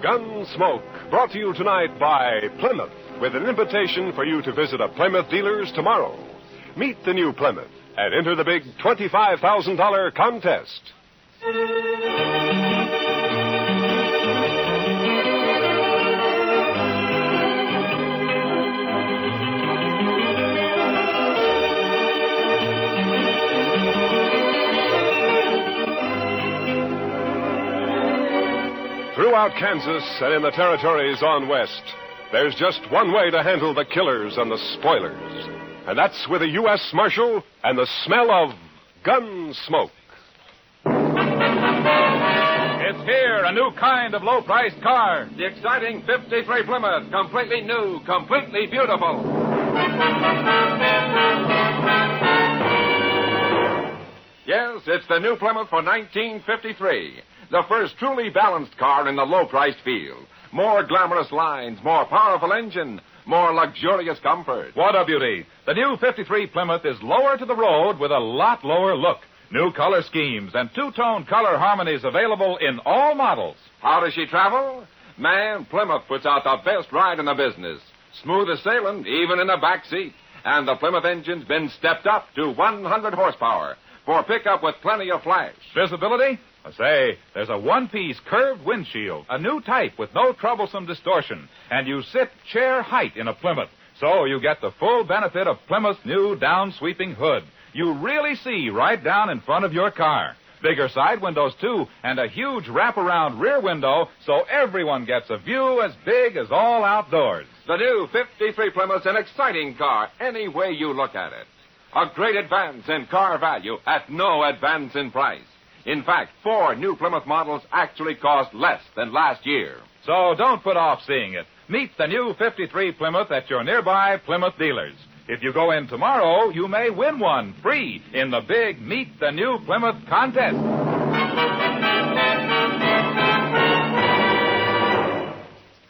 Gunsmoke, brought to you tonight by Plymouth, with an invitation for you to visit a Plymouth dealer's tomorrow. Meet the new Plymouth and enter the big $25,000 contest. Throughout Kansas and in the territories on west, there's just one way to handle the killers and the spoilers. And that's with a U.S. Marshal and the smell of Gunsmoke. It's here, a new kind of low-priced car. The exciting 53 Plymouth, completely new, completely beautiful. Yes, it's the new Plymouth for 1953. The first truly balanced car in the low-priced field. More glamorous lines, more powerful engine, more luxurious comfort. What a beauty. The new 53 Plymouth is lower to the road with a lot lower look. New color schemes and two-tone color harmonies available in all models. How does she travel? Man, Plymouth puts out the best ride in the business. Smooth as sailing, even in the back seat. And the Plymouth engine's been stepped up to 100 horsepower for pickup with plenty of flash. Visibility? Say, there's a one-piece curved windshield, a new type with no troublesome distortion, and you sit chair height in a Plymouth, so you get the full benefit of Plymouth's new down-sweeping hood. You really see right down in front of your car. Bigger side windows, too, and a huge wraparound rear window, so everyone gets a view as big as all outdoors. The new 53 Plymouth's an exciting car, any way you look at it. A great advance in car value at no advance in price. In fact, 4 new Plymouth models actually cost less than last year. So don't put off seeing it. Meet the new 53 Plymouth at your nearby Plymouth dealers. If you go in tomorrow, you may win one free in the big Meet the New Plymouth contest.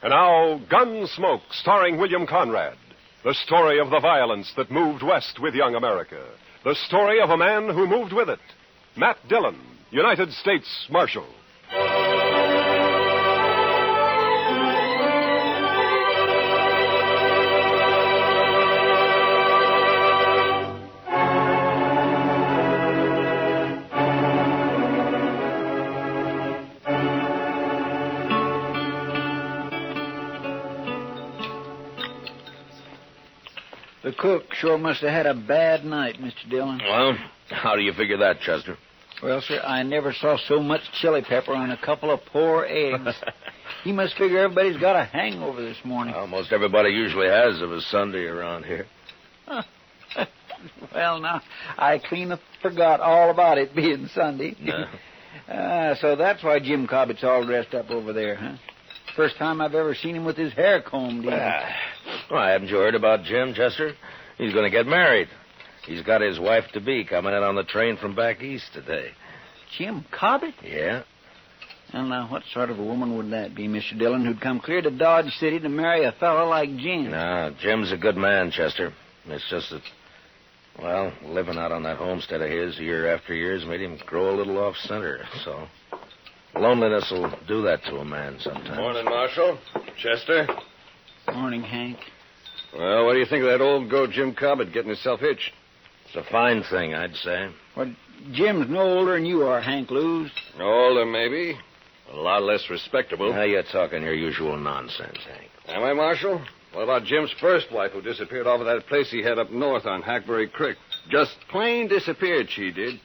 And now, Gunsmoke, starring William Conrad. The story of the violence that moved west with young America. The story of a man who moved with it. Matt Dillon, United States Marshal. The cook sure must have had a bad night, Mr. Dillon. Well, how do you figure that, Chester? Well, sir, I never saw so much chili pepper on a couple of poor eggs. He must figure everybody's got a hangover this morning. Almost everybody usually has of a Sunday around here. Well, now, I clean forgot all about it being Sunday. No. So that's why Jim Cobbett's all dressed up over there, huh? First time I've ever seen him with his hair combed in. Well, haven't you heard about Jim, Chester? He's going to get married. He's got his wife-to-be coming in on the train from back east today. Jim Cobbett? Yeah. Well, now, what sort of a woman would that be, Mr. Dillon, who'd come clear to Dodge City to marry a fellow like Jim? No, Jim's a good man, Chester. It's just that, well, living out on that homestead of his year after year's made him grow a little off-center, so loneliness will do that to a man sometimes. Morning, Marshal. Chester. Morning, Hank. Well, what do you think of that old goat Jim Cobbett getting himself hitched? It's a fine thing, I'd say. Well, Jim's no older than you are, Hank Lewis. Older, maybe. A lot less respectable. Now you're talking your usual nonsense, Hank. Am I, Marshal? What about Jim's first wife who disappeared off of that place he had up north on Hackberry Creek? Just plain disappeared, she did.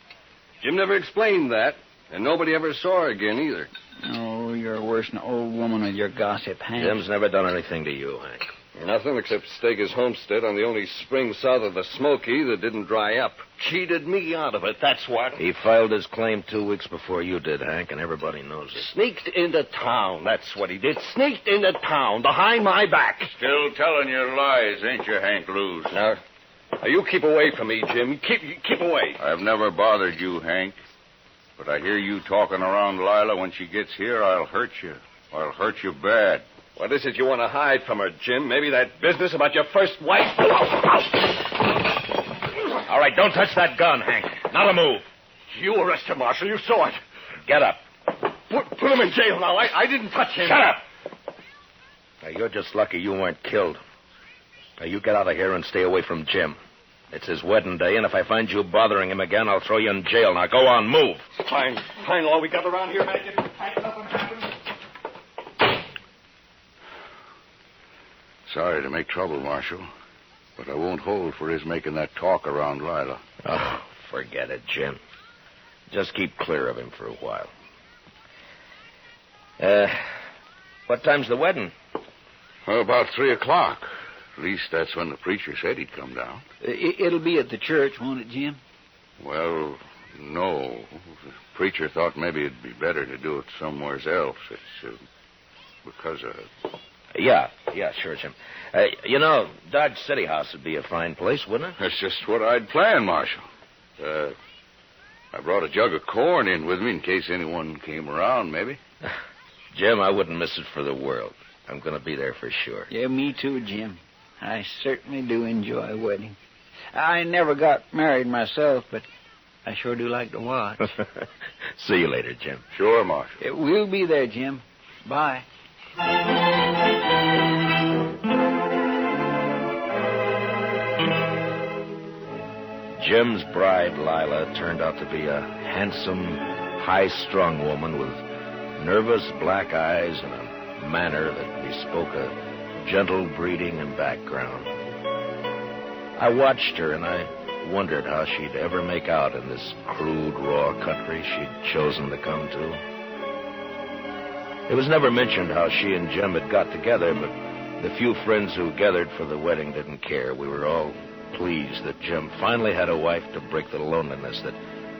Jim never explained that, and nobody ever saw her again either. Oh, you're worse than an old woman with your gossip, Hank. Jim's never done anything to you, Hank. Nothing except stake his homestead on the only spring south of the Smoky that didn't dry up. Cheated me out of it, that's what. He filed his claim 2 weeks before you did, Hank, and everybody knows it. Sneaked into town, that's what he did. Sneaked into town, behind my back. Still telling your lies, ain't you, Hank Lewis? Now, you keep away from me, Jim. Keep away. I've never bothered you, Hank. But I hear you talking around Lila. When she gets here, I'll hurt you. I'll hurt you bad. What is it you want to hide from her, Jim? Maybe that business about your first wife? All right, don't touch that gun, Hank. Not a move. You arrest him, Marshal. You saw it. Get up. Put him in jail now. I didn't touch him. Shut up. Now, you're just lucky you weren't killed. Now, you get out of here and stay away from Jim. It's his wedding day, and if I find you bothering him again, I'll throw you in jail. Now, go on, move. Fine. All we got around here, man. Get nothing happen. Sorry to make trouble, Marshal, but I won't hold for his making that talk around Lila. Oh, forget it, Jim. Just keep clear of him for a while. What time's the wedding? Well, about 3 o'clock. At least that's when the preacher said he'd come down. It'll be at the church, won't it, Jim? Well, no. The preacher thought maybe it'd be better to do it somewhere else. It's because of... Yeah, sure, Jim. Dodge City House would be a fine place, wouldn't it? That's just what I'd planned, Marshal. I brought a jug of corn in with me in case anyone came around, maybe. Jim, I wouldn't miss it for the world. I'm going to be there for sure. Yeah, me too, Jim. I certainly do enjoy a wedding. I never got married myself, but I sure do like to watch. See you later, Jim. Sure, Marshal. We'll be there, Jim. Bye. Jim's bride, Lila, turned out to be a handsome, high-strung woman with nervous black eyes and a manner that bespoke a gentle breeding and background. I watched her, and I wondered how she'd ever make out in this crude, raw country she'd chosen to come to. It was never mentioned how she and Jim had got together, but the few friends who gathered for the wedding didn't care. We were all pleased that Jim finally had a wife to break the loneliness that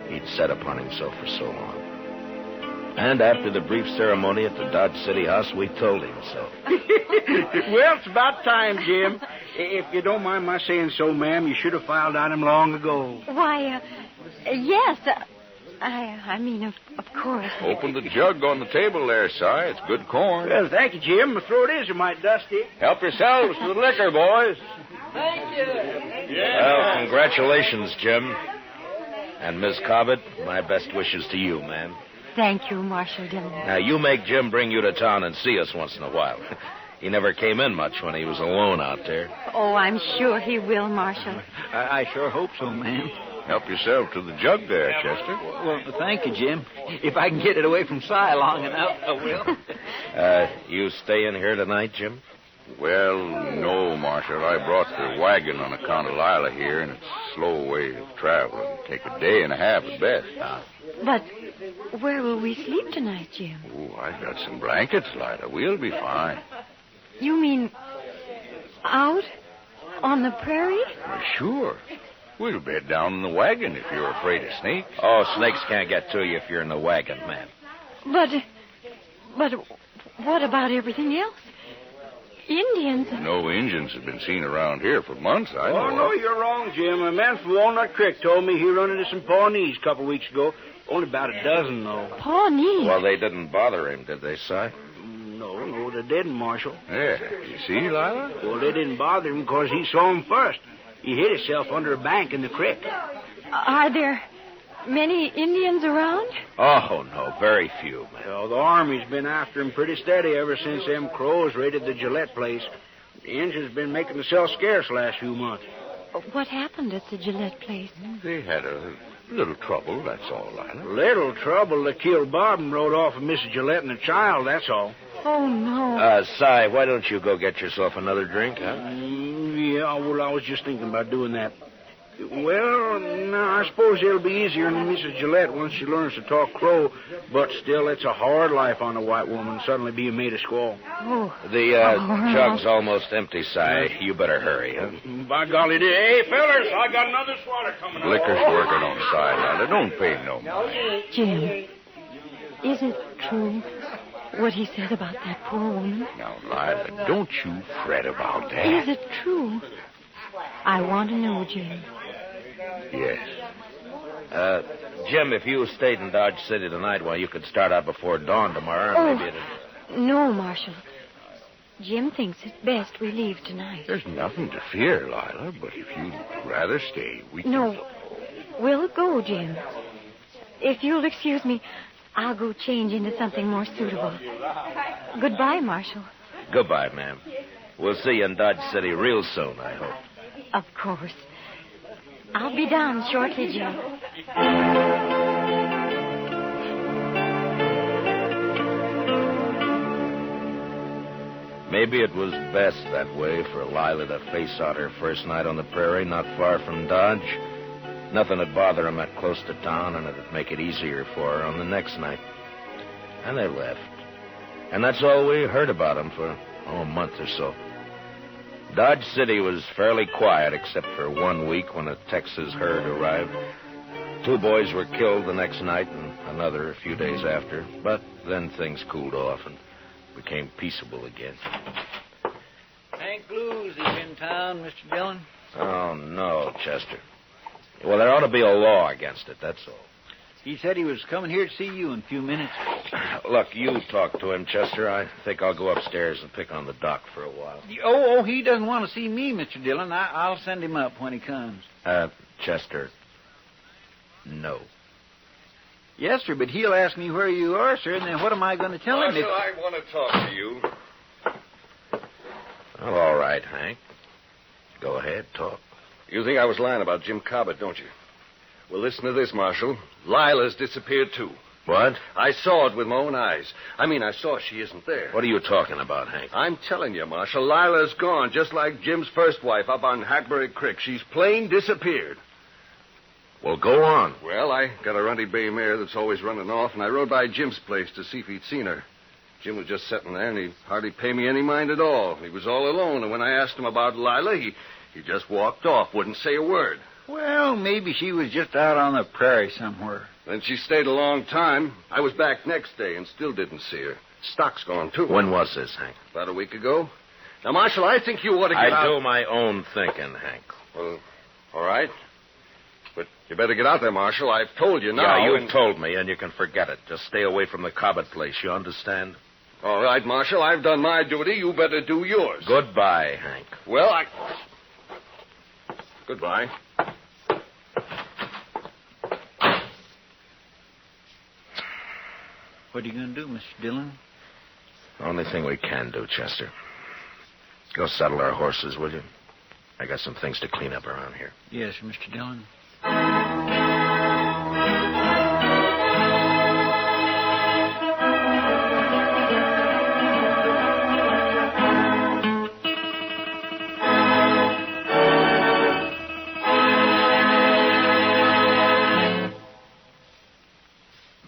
he'd set upon himself for so long. And after the brief ceremony at the Dodge City House, we told him so. Well, it's about time, Jim. If you don't mind my saying so, ma'am, you should have filed on him long ago. Why, yes. I mean, of course. Open the jug on the table there, Si. It's good corn. Well, thank you, Jim. My throat is a mite dusty. Help yourselves to the liquor, boys. Thank you. Well, congratulations, Jim. And Miss Cobbett, my best wishes to you, ma'am. Thank you, Marshal Dillon. Now, you make Jim bring you to town and see us once in a while. He never came in much when he was alone out there. Oh, I'm sure he will, Marshal. I sure hope so, ma'am. Help yourself to the jug there, Chester. Well, thank you, Jim. If I can get it away from Si long enough, I will. You stay in here tonight, Jim? Well, no, Marshal. I brought the wagon on account of Lila here, and it's a slow way of traveling. Take a day and a half at best. But where will we sleep tonight, Jim? Oh, I've got some blankets, Lila. We'll be fine. You mean out on the prairie? Well, sure. We'll bed down in the wagon if you're afraid of snakes. Oh, snakes can't get to you if you're in the wagon, man. But what about everything else? Indians. No Indians have been seen around here for months, I know. Oh, no, you're wrong, Jim. A man from Walnut Creek told me he run into some Pawnees a couple weeks ago. Only about a dozen, though. Pawnees? Well, they didn't bother him, did they, Si? No, they didn't, Marshal. Yeah, you see, Lila? Well, they didn't bother him because he saw him first. He hid himself under a bank in the creek. Are there many Indians around? Oh, no, very few, man. Well, the Army's been after him pretty steady ever since them Crows raided the Gillette place. The Indians been making themselves scarce last few months. What happened at the Gillette place? They had a little trouble, that's all, Lila. Little trouble. They killed Bob and rode off with Mrs. Gillette and the child, that's all. Oh, no. Si, why don't you go get yourself another drink, huh? Yeah, well, I was just thinking about doing that. Well, now, I suppose it'll be easier on Mrs. Gillette once she learns to talk Crow, but still, it's a hard life on a white woman, suddenly being made a squaw. Oh. The jug's almost empty, Si. You better hurry, huh? By golly, hey, fellas, I got another swatter coming up. Liquor's working on the side, Lila. Don't pay no mind. Jim, is it true what he said about that poor woman? Now, Lila, don't you fret about that. Is it true? I want to know, Jim. Yes. Jim, if you stayed in Dodge City tonight, well, you could start out before dawn tomorrow, and maybe No, Marshal. Jim thinks it's best we leave tonight. There's nothing to fear, Lila, but if you'd rather stay, we can... No, we'll go, Jim. If you'll excuse me, I'll go change into something more suitable. Goodbye, Marshal. Goodbye, ma'am. We'll see you in Dodge City real soon, I hope. Of course. I'll be down shortly, Joe. Maybe it was best that way for Lila to face out her first night on the prairie, not far from Dodge. Nothing would bother him that close to town, and it'd make it easier for her on the next night. And they left. And that's all we heard about them for, a month or so. Dodge City was fairly quiet, except for 1 week when a Texas herd arrived. 2 boys were killed the next night, and another a few days after. But then things cooled off and became peaceable again. Hank Blues is in town, Mr. Dillon. Oh, no, Chester. Well, there ought to be a law against it, that's all. He said he was coming here to see you in a few minutes. Look, you talk to him, Chester. I think I'll go upstairs and pick on the doc for a while. Oh, he doesn't want to see me, Mr. Dillon. I'll send him up when he comes. Chester, no. Yes, sir, but he'll ask me where you are, sir, and then what am I going to tell him? Marshal, I want to talk to you. Well, all right, Hank. Go ahead, talk. You think I was lying about Jim Cobb, don't you? Well, listen to this, Marshal. Lila's disappeared, too. What? I saw it with my own eyes. I saw she isn't there. What are you talking about, Hank? I'm telling you, Marshal, Lila's gone, just like Jim's first wife up on Hackberry Creek. She's plain disappeared. Well, go on. Well, I got a runty bay mare that's always running off, and I rode by Jim's place to see if he'd seen her. Jim was just sitting there, and he hardly paid me any mind at all. He was all alone, and when I asked him about Lila, he just walked off, wouldn't say a word. Well, maybe she was just out on the prairie somewhere. Then she stayed a long time. I was back next day and still didn't see her. Stock's gone, too. When was this, Hank? About a week ago. Now, Marshal, I think you ought to get out. I do my own thinking, Hank. Well, all right. But you better get out there, Marshal. I've told you now. Yeah, you've told me, and you can forget it. Just stay away from the Cobbett place, you understand? All right, Marshal. I've done my duty. You better do yours. Goodbye, Hank. Well, Goodbye. What are you going to do, Mr. Dillon? Only thing we can do, Chester. Go saddle our horses, will you? I got some things to clean up around here. Yes, Mr. Dillon.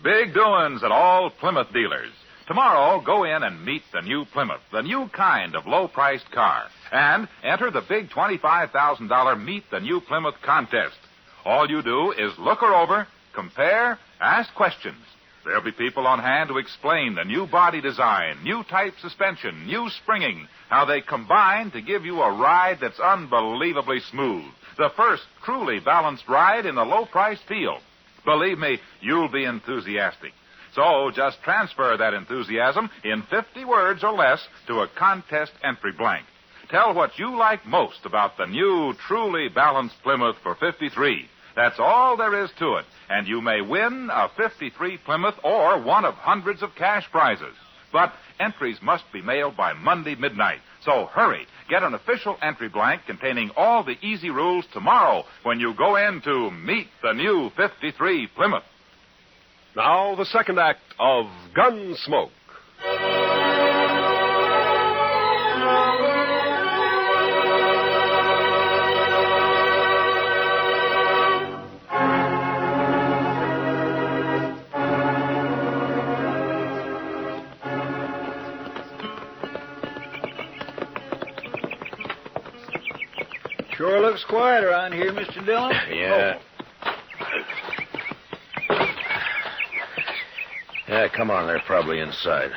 Big doings at all Plymouth dealers. Tomorrow, go in and meet the new Plymouth, the new kind of low-priced car. And enter the big $25,000 Meet the New Plymouth contest. All you do is look her over, compare, ask questions. There'll be people on hand to explain the new body design, new type suspension, new springing, how they combine to give you a ride that's unbelievably smooth. The first truly balanced ride in the low-priced field. Believe me, you'll be enthusiastic. So just transfer that enthusiasm in 50 words or less to a contest entry blank. Tell what you like most about the new, truly balanced Plymouth for 53. That's all there is to it. And you may win a 53 Plymouth or one of hundreds of cash prizes. But entries must be mailed by Monday midnight. So hurry. Get an official entry blank containing all the easy rules tomorrow when you go in to meet the new 53 Plymouth. Now, the second act of Gunsmoke. Sure looks quiet around here, Mr. Dillon. Yeah. Yeah, come on. They're probably inside.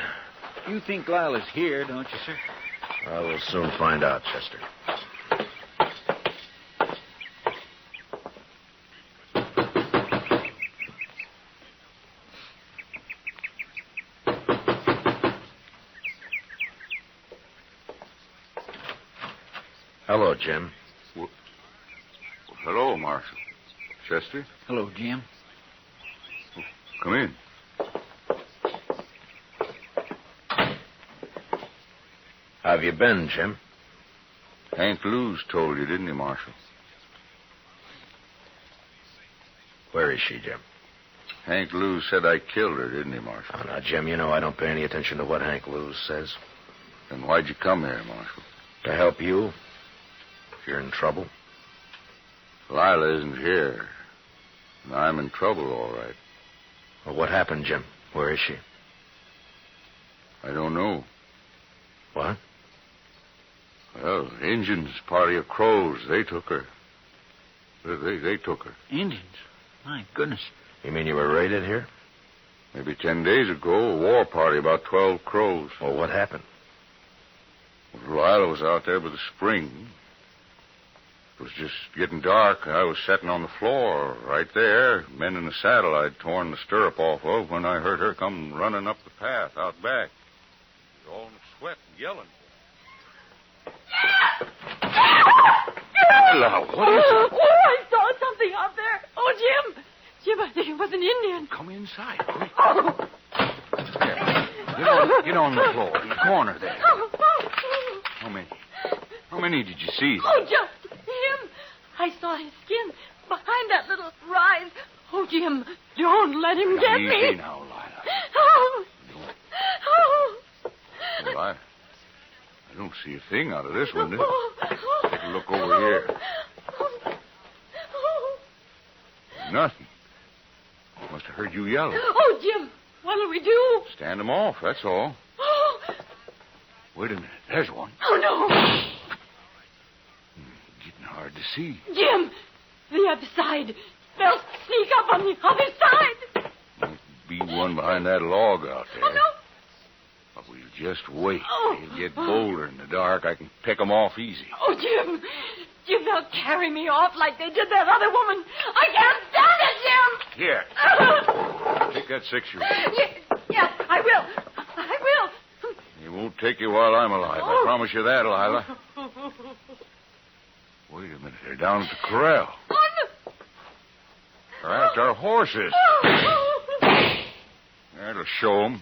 You think Lila's here, don't you, sir? I will soon find out, Chester. Hello, Jim. Well, hello, Marshal. Chester? Hello, Jim. Come in. How have you been, Jim? Hank Lewis told you, didn't he, Marshal? Where is she, Jim? Hank Lewis said I killed her, didn't he, Marshal? Oh, now, Jim, you know I don't pay any attention to what Hank Lewis says. Then why'd you come here, Marshal? To help you. If you're in trouble. Lila isn't here. And I'm in trouble, all right. Well, what happened, Jim? Where is she? I don't know. What? Well, Injuns, party of Crows, they took her. They took her. Indians? My goodness. You mean you were raided here? Maybe 10 days ago, a war party, about 12 Crows. Well, what happened? Well, Lila was out there by the spring. It was just getting dark. I was sitting on the floor right there, mending the saddle I'd torn the stirrup off of when I heard her come running up the path out back. She was all in a sweat and yelling. Hello, what is it? Oh, I saw something out there. Oh, Jim. Jim, I think it was an Indian. Come inside, quick. Oh. Get on the floor, in the corner there. How many did you see? Oh, just him. I saw his skin behind that little rise. Oh, Jim, don't let him get me. Easy now, Lila. Oh. Oh. Well, I don't see a thing out of this window. Take a look over here. Nothing. Must have heard you yelling. Oh, Jim, what'll we do? Stand them off, that's all. Oh, Wait a minute. There's one. oh no. Getting hard to see. Jim, the other side. They'll sneak up on the other side. Might be one behind that log out there. Oh, no. But we'll just wait. Oh. They'll get bolder in the dark. I can pick them off easy. Oh, Jim. Jim, they'll carry me off like they did that other woman. I can't stand it, Jim. Here. Take that 6-shooter. Yes, I will. I will. It won't take you while I'm alive. I promise you that, Lila. Wait a minute. They're down at the corral. Oh, no. They're after our horses. That'll show them.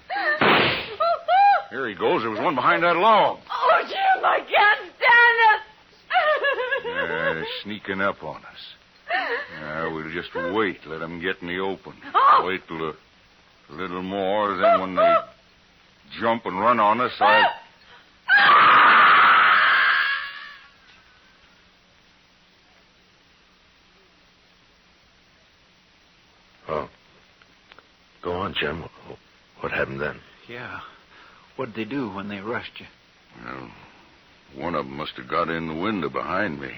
Here he goes. There was one behind that log. Oh, Jim, I can't stand it. Yeah, they're sneaking up on us. We'll just wait. Let them get in the open. Wait till a little more. Then when they jump and run on us, Oh. Go on, Jim. What happened then? Yeah. What'd they do when they rushed you? Well, one of them must have got in the window behind me.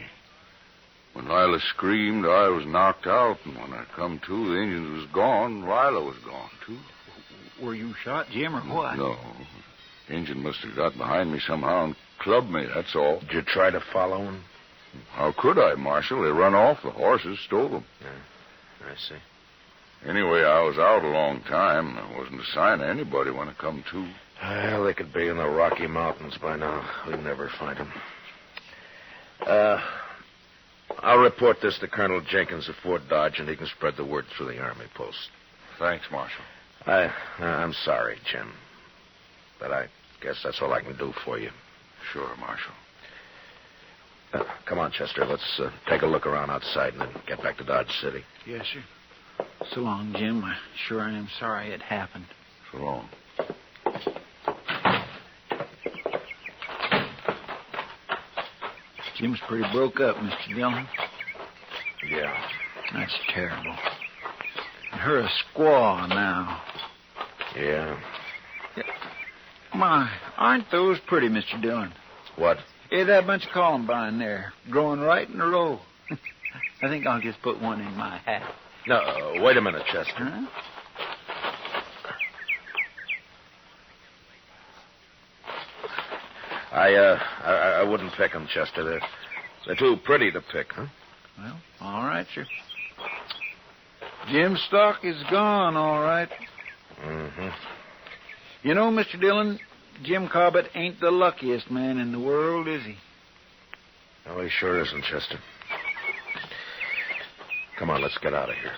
When Lila screamed, I was knocked out, and when I come to, the engine was gone. Lila was gone, too. Were you shot, Jim, or what? No. The engine must have got behind me somehow and clubbed me, that's all. Did you try to follow him? How could I, Marshal? They run off. The horses stole them. Yeah, I see. Anyway, I was out a long time. There wasn't a sign of anybody when I come to. Well, they could be in the Rocky Mountains by now. We'd never find them. I'll report this to Colonel Jenkins at Fort Dodge, and he can spread the word through the Army post. Thanks, Marshal. I'm sorry, Jim. But I guess that's all I can do for you. Sure, Marshal. Come on, Chester. Let's take a look around outside and then get back to Dodge City. Yes, sir. So long, Jim. I sure am sorry it happened. So long. Jim's pretty broke up, Mr. Dillon. Yeah. That's terrible. And her a squaw now. Yeah. My, aren't those pretty, Mr. Dillon? What? Hey, that bunch of columbine there, growing right in a row. I think I'll just put one in my hat. No, wait a minute, Chester. Huh? I wouldn't pick them, Chester. They're too pretty to pick, huh? Well, all right, sir. Jim's stock is gone, all right. Mm-hmm. You know, Mr. Dillon, Jim Cobbett ain't the luckiest man in the world, is he? No, he sure isn't, Chester. Come on, let's get out of here.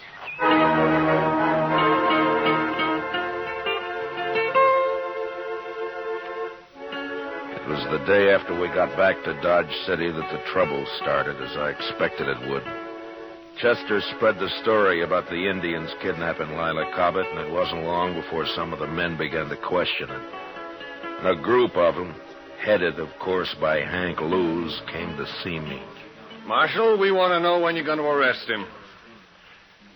It was the the day after we got back to Dodge City that the trouble started, as I expected it would. Chester spread the story about the Indians kidnapping Lila Cobbett, and it wasn't long before some of the men began to question it. And a group of them, headed, of course, by Hank Lewis, came to see me. Marshal, we want to know when you're going to arrest him.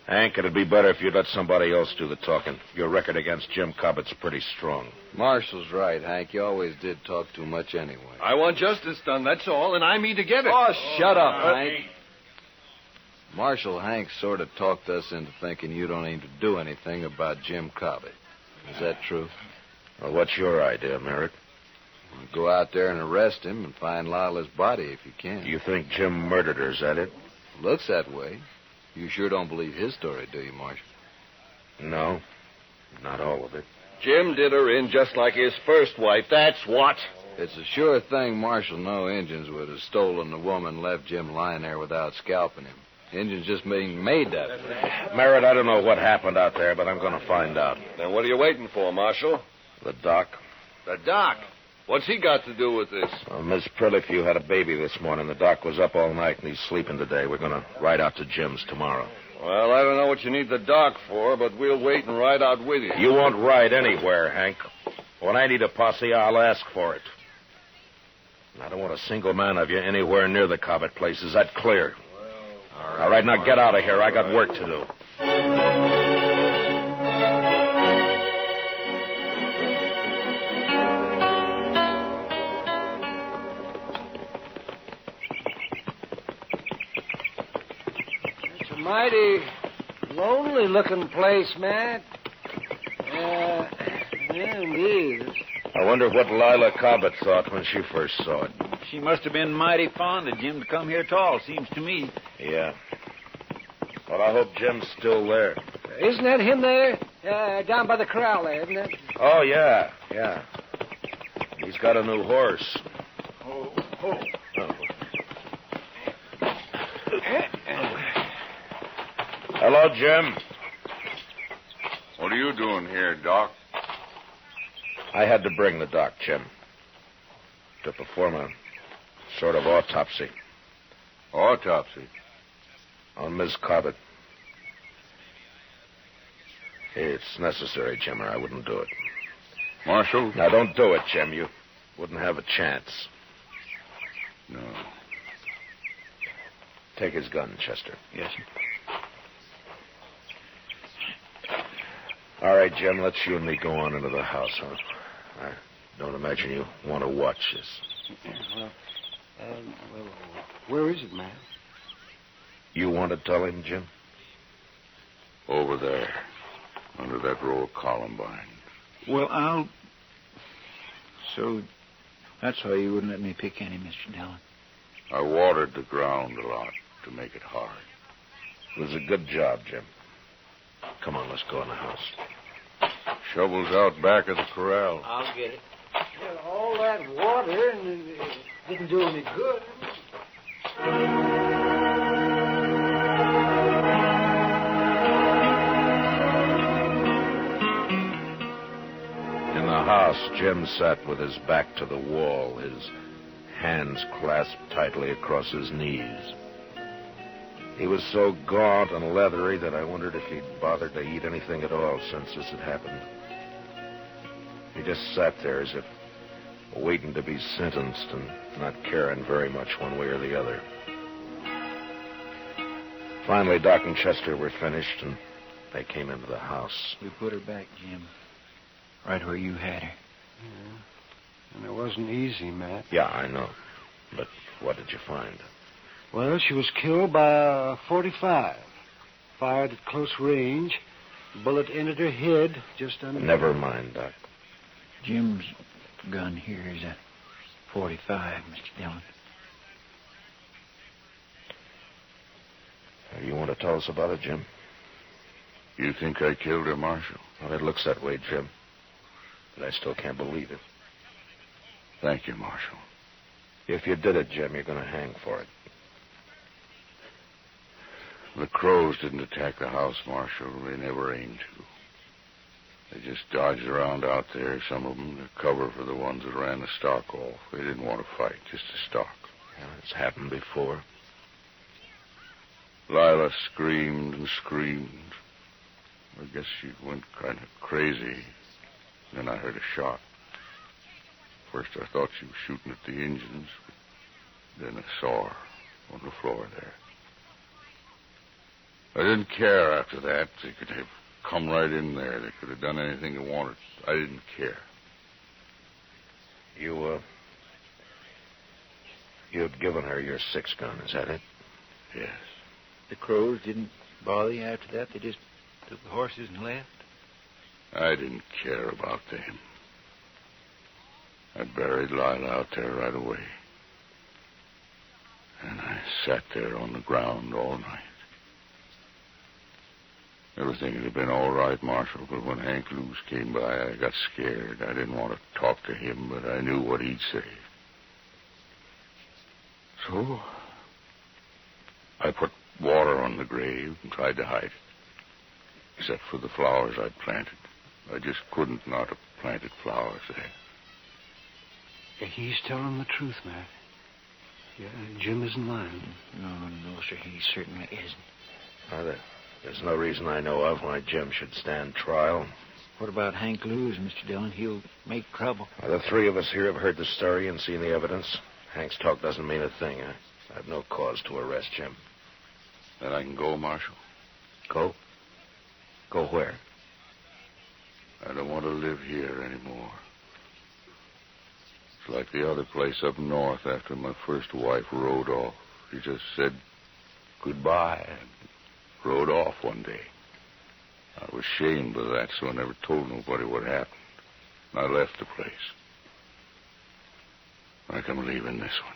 Hank, it'd be better if you'd let somebody else do the talking. Your record against Jim Cobbett's pretty strong. Marshall's right, Hank. You always did talk too much anyway. I want justice done, that's all, and I mean to get it. Oh, shut up, Hank. Marshal, Hank sort of talked us into thinking you don't aim to do anything about Jim Cobbett. Is that true? Well, what's your idea, Merritt? Go out there and arrest him and find Lila's body if you can. You think Jim murdered her, is that it? Looks that way. You sure don't believe his story, do you, Marshal? No, not all of it. Jim did her in just like his first wife, that's what. It's a sure thing Marshal no Injuns would have stolen the woman and left Jim lying there without scalping him. Injuns just being made that way. Merritt, I don't know what happened out there, but I'm going to find out. Then what are you waiting for, Marshal? The doc. The doc? What's he got to do with this? Well, Miss Prilifew had a baby this morning. The doc was up all night, and he's sleeping today. We're going to ride out to Jim's tomorrow. Well, I don't know what you need the doc for, but we'll wait and ride out with you. You won't ride anywhere, Hank. When I need a posse, I'll ask for it. And I don't want a single man of you anywhere near the Cobbett place. Is that clear? All right, now get out of here. I got work to do. It's a mighty lonely-looking place, Matt. Yeah, it is. I wonder what Lila Cobbett thought when she first saw it. She must have been mighty fond of Jim to come here at all, seems to me. Yeah. Well, I hope Jim's still there. Isn't that him there? Down by the corral there, isn't it? Oh, yeah. He's got a new horse. Oh. Hello, Jim. What are you doing here, Doc? I had to bring the doc, Jim, to perform a sort of autopsy. Autopsy? On Miss Cobbett. It's necessary, Jim, or I wouldn't do it. Marshal? Now, don't do it, Jim. You wouldn't have a chance. No. Take his gun, Chester. Yes, sir. All right, Jim, let's you and me go on into the house, huh? I don't imagine you want to watch this. Well, where is it, Matt? You want to tell him, Jim? Over there, under that row of columbines. Well, So, that's why you wouldn't let me pick any, Mr. Dillon. I watered the ground a lot to make it hard. It was a good job, Jim. Come on, let's go in the house. Shovels out back of the corral. I'll get it. Well, all that water and it didn't do any good. In the house, Jim sat with his back to the wall, his hands clasped tightly across his knees. He was so gaunt and leathery that I wondered if he'd bothered to eat anything at all since this had happened. He just sat there as if waiting to be sentenced and not caring very much one way or the other. Finally, Doc and Chester were finished, and they came into the house. We put her back, Jim. Right where you had her. Yeah. And it wasn't easy, Matt. Yeah, I know. But what did you find? Well, she was killed by a .45. Fired at close range. The bullet entered her head just under... Never mind, Doc. Jim's gun here is a .45, Mr. Dillon. You want to tell us about it, Jim? You think I killed her, Marshal? Well, it looks that way, Jim. But I still can't believe it. Thank you, Marshal. If you did it, Jim, you're going to hang for it. The Crows didn't attack the house, Marshal. They never aimed to. They just dodged around out there, some of them, to cover for the ones that ran the stock off. They didn't want to fight, just to stalk. Yeah, it's happened before. Lila screamed and screamed. I guess she went kind of crazy. Then I heard a shot. First I thought she was shooting at the engines. Then I saw her on the floor there. I didn't care after that. They could have come right in there. They could have done anything they wanted. I didn't care. You'd given her your 6-gun, is that it? Yes. The crows didn't bother you after that? They just took the horses and left? I didn't care about them. I buried Lila out there right away. And I sat there on the ground all night. Everything had been all right, Marshal, but when Hank Lewis came by, I got scared. I didn't want to talk to him, but I knew what he'd say. So, I put water on the grave and tried to hide it. Except for the flowers I'd planted. I just couldn't not have planted flowers there. He's telling the truth, Matt. Yeah, Jim isn't lying. No, sir, he certainly isn't. There's no reason I know of why Jim should stand trial. What about Hank Lewis, Mr. Dillon? He'll make trouble. The three of us here have heard the story and seen the evidence. Hank's talk doesn't mean a thing. I have no cause to arrest Jim. Then I can go, Marshal. Go? Go where? I don't want to live here anymore. It's like the other place up north after my first wife rode off. She just said goodbye and rode off one day. I was ashamed of that, so I never told nobody what happened. I left the place. Like I'm leaving this one.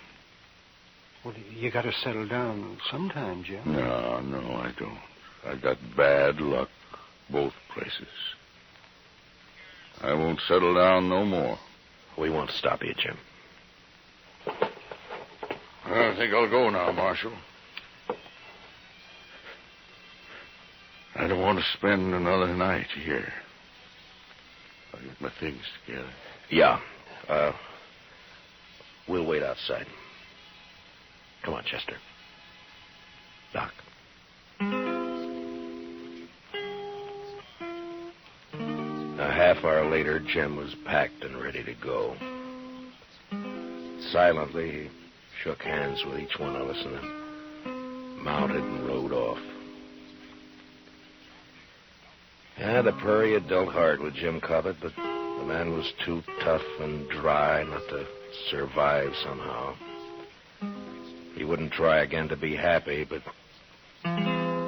Well, you got to settle down sometime, Jim. No, I don't. I got bad luck both places. I won't settle down no more. We won't stop you, Jim. I think I'll go now, Marshal. I don't want to spend another night here. I'll get my things together. Yeah. We'll wait outside. Come on, Chester. Doc. A half hour later, Jim was packed and ready to go. Silently, he shook hands with each one of us and then mounted and rode off. Yeah, the prairie had dealt hard with Jim Cobbett, but the man was too tough and dry not to survive somehow. He wouldn't try again to be happy, but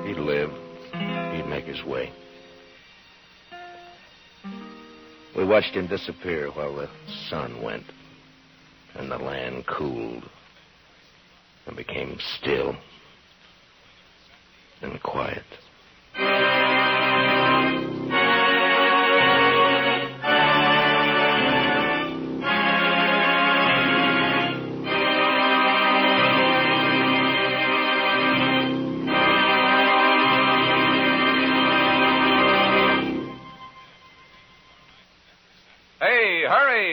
he'd live. He'd make his way. We watched him disappear while the sun went, and the land cooled and became still and quiet.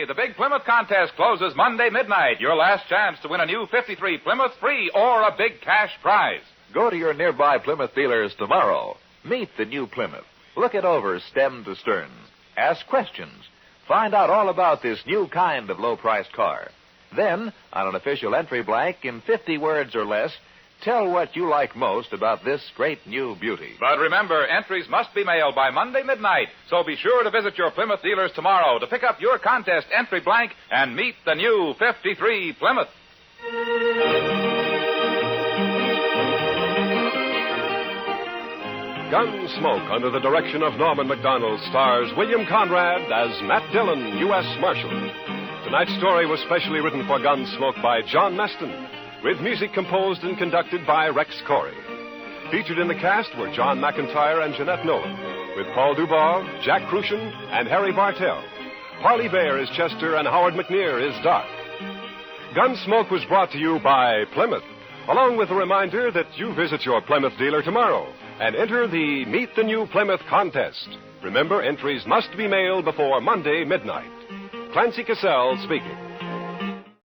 The big Plymouth contest closes Monday midnight. Your last chance to win a new 53 Plymouth free or a big cash prize. Go to your nearby Plymouth dealers tomorrow. Meet the new Plymouth. Look it over stem to stern. Ask questions. Find out all about this new kind of low-priced car. Then, on an official entry blank in 50 words or less, tell what you like most about this great new beauty. But remember, entries must be mailed by Monday midnight, so be sure to visit your Plymouth dealers tomorrow to pick up your contest entry blank and meet the new 53 Plymouth. Gunsmoke, under the direction of Norman Macdonald, stars William Conrad as Matt Dillon, U.S. Marshal. Tonight's story was specially written for Gunsmoke by John Meston, with music composed and conducted by Rex Corey. Featured in the cast were John McIntyre and Jeanette Nolan, with Paul Dubois, Jack Crucian, and Harry Bartell. Harley Bayer is Chester, and Howard McNear is Doc. Gunsmoke was brought to you by Plymouth, along with a reminder that you visit your Plymouth dealer tomorrow and enter the Meet the New Plymouth contest. Remember, entries must be mailed before Monday midnight. Clancy Cassell speaking.